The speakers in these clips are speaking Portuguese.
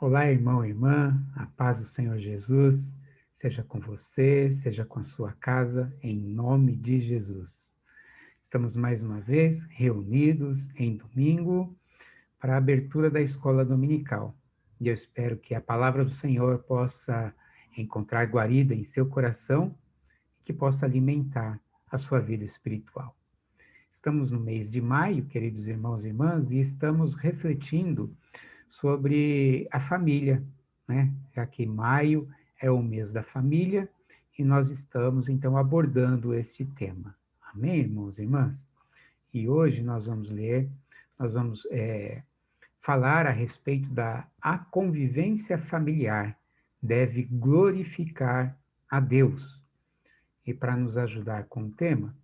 Olá, irmão e irmã, a paz do Senhor Jesus seja com você, seja com a sua casa, em nome de Jesus. Estamos mais uma vez reunidos em domingo para a abertura da escola dominical. E eu espero que a palavra do Senhor possa encontrar guarida em seu coração e que possa alimentar a sua vida espiritual. Estamos no mês de maio, queridos irmãos e irmãs, e estamos refletindo sobre a família, né? Já que maio é o mês da família e nós estamos então abordando este tema. Amém, irmãos e irmãs? E hoje nós vamos falar a respeito da a convivência familiar deve glorificar a Deus. E para nos ajudar com o tema,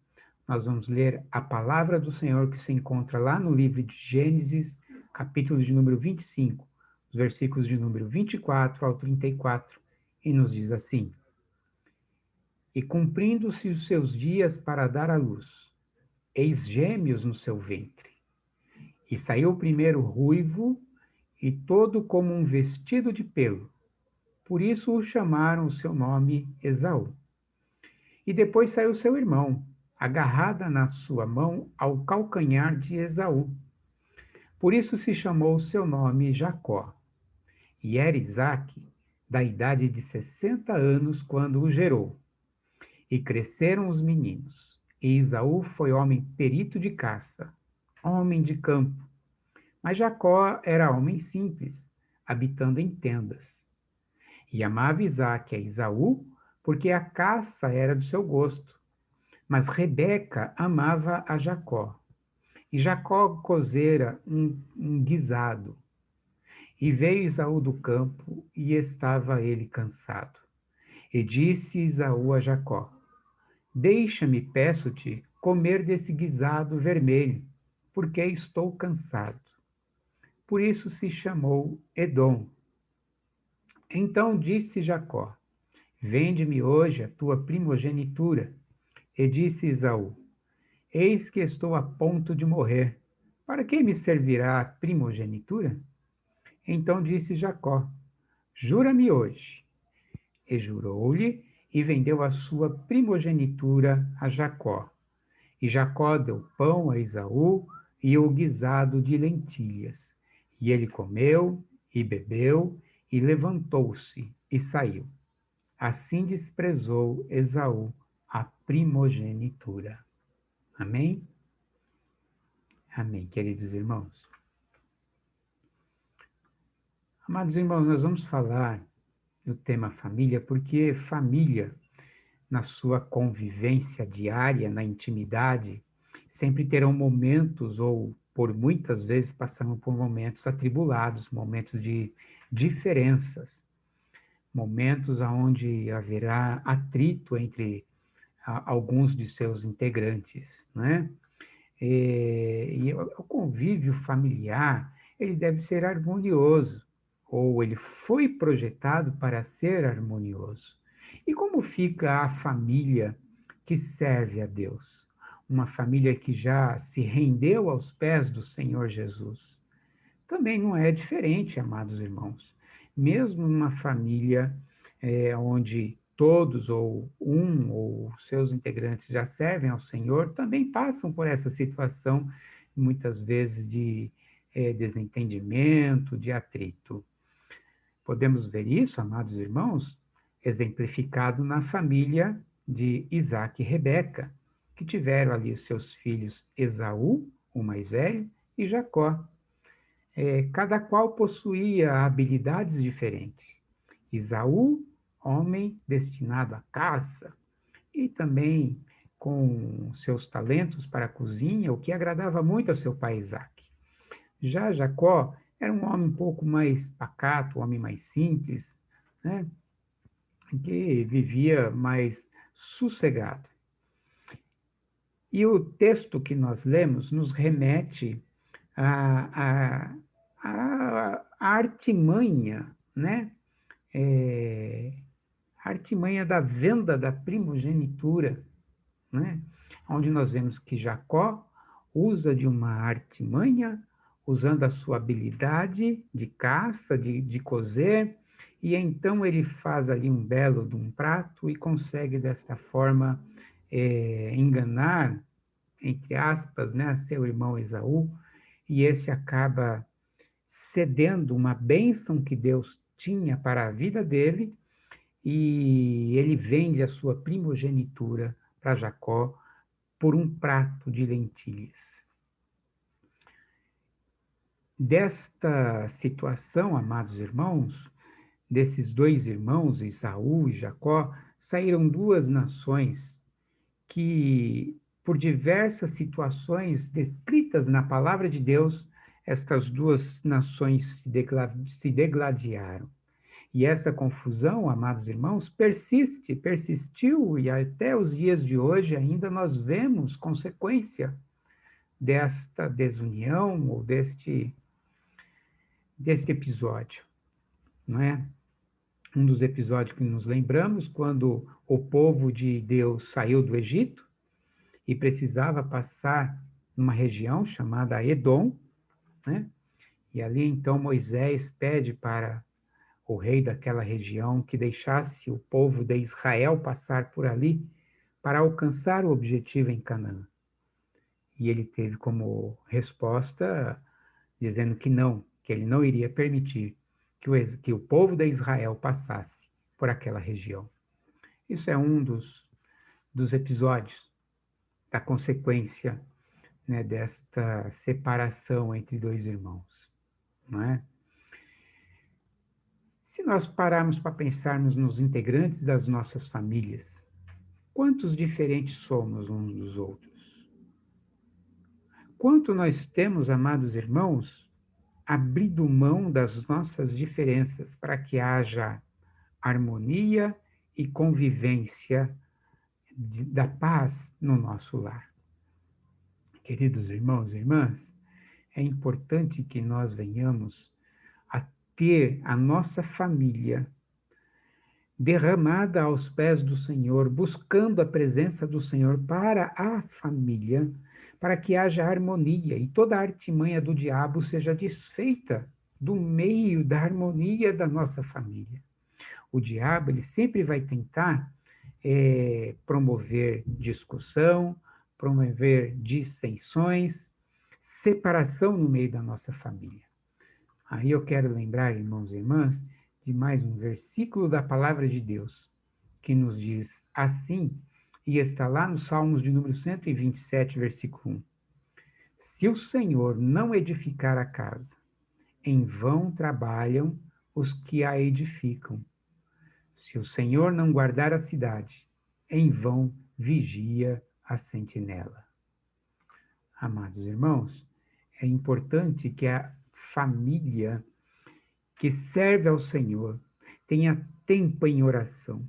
nós vamos ler a palavra do Senhor que se encontra lá no livro de Gênesis, capítulo de número 25, os versículos de número 24 ao 34, e nos diz assim: E cumprindo-se os seus dias para dar à luz, eis gêmeos no seu ventre. E saiu o primeiro ruivo, e todo como um vestido de pelo. Por isso o chamaram o seu nome Esaú. E depois saiu seu irmão, agarrada na sua mão ao calcanhar de Esaú. Por isso se chamou o seu nome Jacó. E era Isaque, da idade de 60 anos, quando o gerou. E cresceram os meninos. E Esaú foi homem perito de caça, homem de campo. Mas Jacó era homem simples, habitando em tendas. E amava Isaque a Esaú, porque a caça era do seu gosto. Mas Rebeca amava a Jacó. E Jacó cozera um guisado. E veio Esaú do campo, e estava ele cansado. E disse Esaú a Jacó: Deixa-me, peço-te, comer desse guisado vermelho, porque estou cansado. Por isso se chamou Edom. Então disse Jacó: Vende-me hoje a tua primogenitura. E disse Esaú: Eis que estou a ponto de morrer. Para que me servirá a primogenitura? Então disse Jacó: Jura-me hoje. E jurou-lhe, e vendeu a sua primogenitura a Jacó. E Jacó deu pão a Esaú e o guisado de lentilhas. E ele comeu e bebeu, e levantou-se e saiu. Assim desprezou Esaú a primogenitura. Amém? Amém, queridos irmãos. Amados irmãos, nós vamos falar do tema família, porque família, na sua convivência diária, na intimidade, sempre terão momentos, ou por muitas vezes passamos por momentos atribulados, momentos de diferenças, momentos onde haverá atrito entre alguns de seus integrantes, né? E o convívio familiar, ele deve ser harmonioso, ou ele foi projetado para ser harmonioso. E como fica a família que serve a Deus? Uma família que já se rendeu aos pés do Senhor Jesus. Também não é diferente, amados irmãos. Mesmo numa família onde todos ou um ou seus integrantes já servem ao Senhor, também passam por essa situação, muitas vezes de desentendimento, de atrito. Podemos ver isso, amados irmãos, exemplificado na família de Isaac e Rebeca, que tiveram ali os seus filhos Esaú, o mais velho, e Jacó. Cada qual possuía habilidades diferentes. Esaú, homem destinado à caça, e também com seus talentos para a cozinha, o que agradava muito ao seu pai Isaac. Já Jacó era um homem um pouco mais pacato, um homem mais simples, né? Que vivia mais sossegado. E o texto que nós lemos nos remete à artimanha, né? A artimanha da venda da primogenitura, né? Onde nós vemos que Jacó usa de uma artimanha, usando a sua habilidade de caça, de cozer, e então ele faz ali um belo de um prato e consegue desta forma enganar, entre aspas, né, seu irmão Esaú, e esse acaba cedendo uma bênção que Deus tinha para a vida dele, e ele vende a sua primogenitura para Jacó por um prato de lentilhas. Desta situação, amados irmãos, desses dois irmãos, Esaú e Jacó, saíram duas nações que, por diversas situações descritas na palavra de Deus, estas duas nações se degladiaram. E essa confusão, amados irmãos, persistiu, e até os dias de hoje ainda nós vemos consequência desta desunião ou deste episódio, não é? Um dos episódios que nos lembramos, quando o povo de Deus saiu do Egito e precisava passar numa região chamada Edom, né? E ali então Moisés pede para o rei daquela região que deixasse o povo de Israel passar por ali para alcançar o objetivo em Canaã. E ele teve como resposta dizendo que não, que ele não iria permitir que o povo de Israel passasse por aquela região. Isso é um dos episódios da consequência, né, desta separação entre dois irmãos, não é? Se nós pararmos para pensarmos nos integrantes das nossas famílias, quantos diferentes somos uns dos outros? Quanto nós temos, amados irmãos, abrido mão das nossas diferenças para que haja harmonia e convivência da paz no nosso lar. Queridos irmãos e irmãs, é importante que nós venhamos a ter a nossa família derramada aos pés do Senhor, buscando a presença do Senhor para a família, para que haja harmonia e toda a artimanha do diabo seja desfeita do meio da harmonia da nossa família. O diabo, ele sempre vai tentar promover discussão, promover dissensões, separação no meio da nossa família. Aí eu quero lembrar, irmãos e irmãs, de mais um versículo da palavra de Deus, que nos diz assim, e está lá no Salmos de número 127, versículo 1. Se o Senhor não edificar a casa, em vão trabalham os que a edificam. Se o Senhor não guardar a cidade, em vão vigia a sentinela. Amados irmãos, é importante que a família que serve ao Senhor tenha tempo em oração,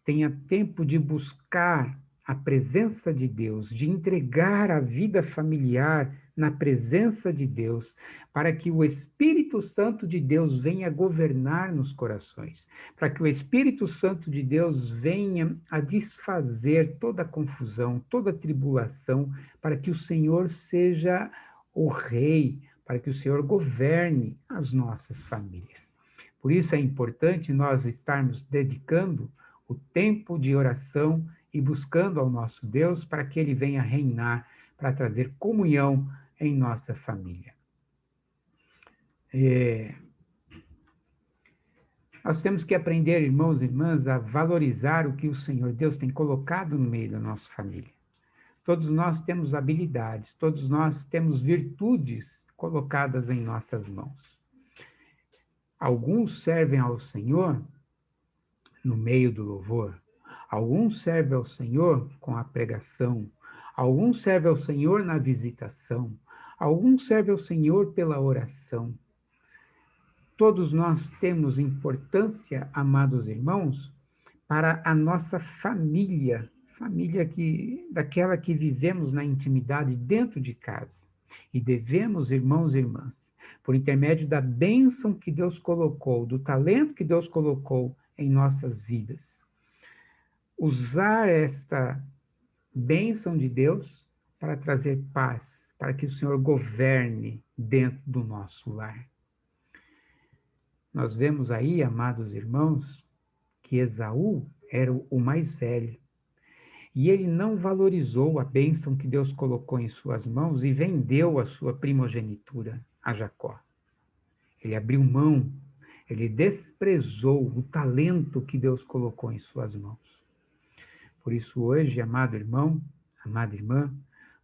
tenha tempo de buscar a presença de Deus, de entregar a vida familiar na presença de Deus, para que o Espírito Santo de Deus venha governar nos corações, para que o Espírito Santo de Deus venha a desfazer toda a confusão, toda a tribulação, para que o Senhor seja o Rei, para que o Senhor governe as nossas famílias. Por isso é importante nós estarmos dedicando o tempo de oração e buscando ao nosso Deus para que Ele venha reinar, para trazer comunhão em nossa família. Nós temos que aprender, irmãos e irmãs, a valorizar o que o Senhor Deus tem colocado no meio da nossa família. Todos nós temos habilidades, todos nós temos virtudes colocadas em nossas mãos. Alguns servem ao Senhor no meio do louvor, alguns servem ao Senhor com a pregação, alguns servem ao Senhor na visitação, alguns servem ao Senhor pela oração. Todos nós temos importância, amados irmãos, para a nossa família daquela que vivemos na intimidade dentro de casa. E devemos, irmãos e irmãs, por intermédio da bênção que Deus colocou, do talento que Deus colocou em nossas vidas, usar esta bênção de Deus para trazer paz, para que o Senhor governe dentro do nosso lar. Nós vemos aí, amados irmãos, que Esaú era o mais velho. E ele não valorizou a bênção que Deus colocou em suas mãos e vendeu a sua primogenitura a Jacó. Ele abriu mão, ele desprezou o talento que Deus colocou em suas mãos. Por isso hoje, amado irmão, amada irmã,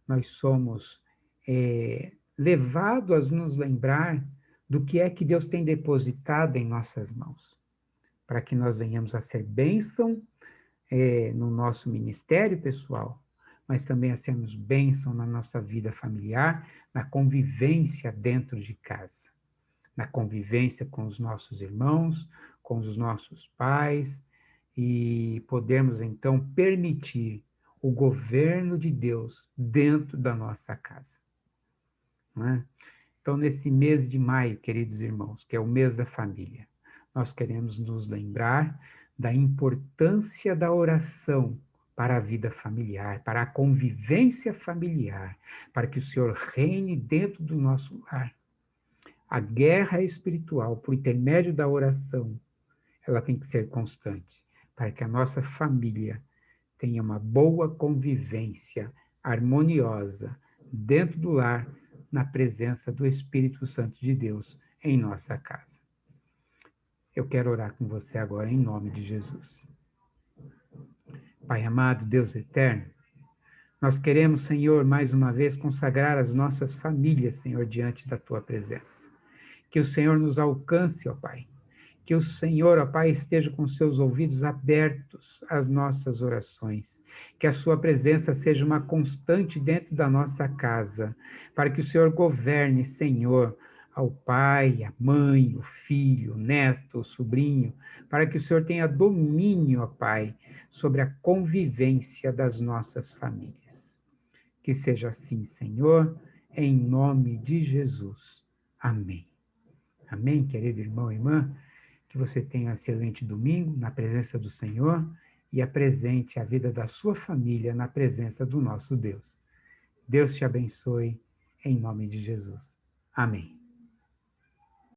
nós somos levados a nos lembrar do que é que Deus tem depositado em nossas mãos, para que nós venhamos a ser bênção no nosso ministério pessoal, mas também a sermos bênção na nossa vida familiar, na convivência dentro de casa, na convivência com os nossos irmãos, com os nossos pais, e podermos então permitir o governo de Deus dentro da nossa casa. Não é? Então, nesse mês de maio, queridos irmãos, que é o mês da família, nós queremos nos lembrar da importância da oração para a vida familiar, para a convivência familiar, para que o Senhor reine dentro do nosso lar. A guerra espiritual, por intermédio da oração, ela tem que ser constante, para que a nossa família tenha uma boa convivência harmoniosa dentro do lar, na presença do Espírito Santo de Deus em nossa casa. Eu quero orar com você agora em nome de Jesus. Pai amado, Deus eterno, nós queremos, Senhor, mais uma vez consagrar as nossas famílias, Senhor, diante da Tua presença. Que o Senhor nos alcance, ó Pai. Que o Senhor, ó Pai, esteja com seus ouvidos abertos às nossas orações. Que a sua presença seja uma constante dentro da nossa casa, para que o Senhor governe, Senhor, ao pai, à mãe, o filho, o neto, o sobrinho, para que o Senhor tenha domínio, ó Pai, sobre a convivência das nossas famílias. Que seja assim, Senhor, em nome de Jesus. Amém. Amém, querido irmão e irmã? Que você tenha um excelente domingo na presença do Senhor e apresente a vida da sua família na presença do nosso Deus. Deus te abençoe, em nome de Jesus. Amém.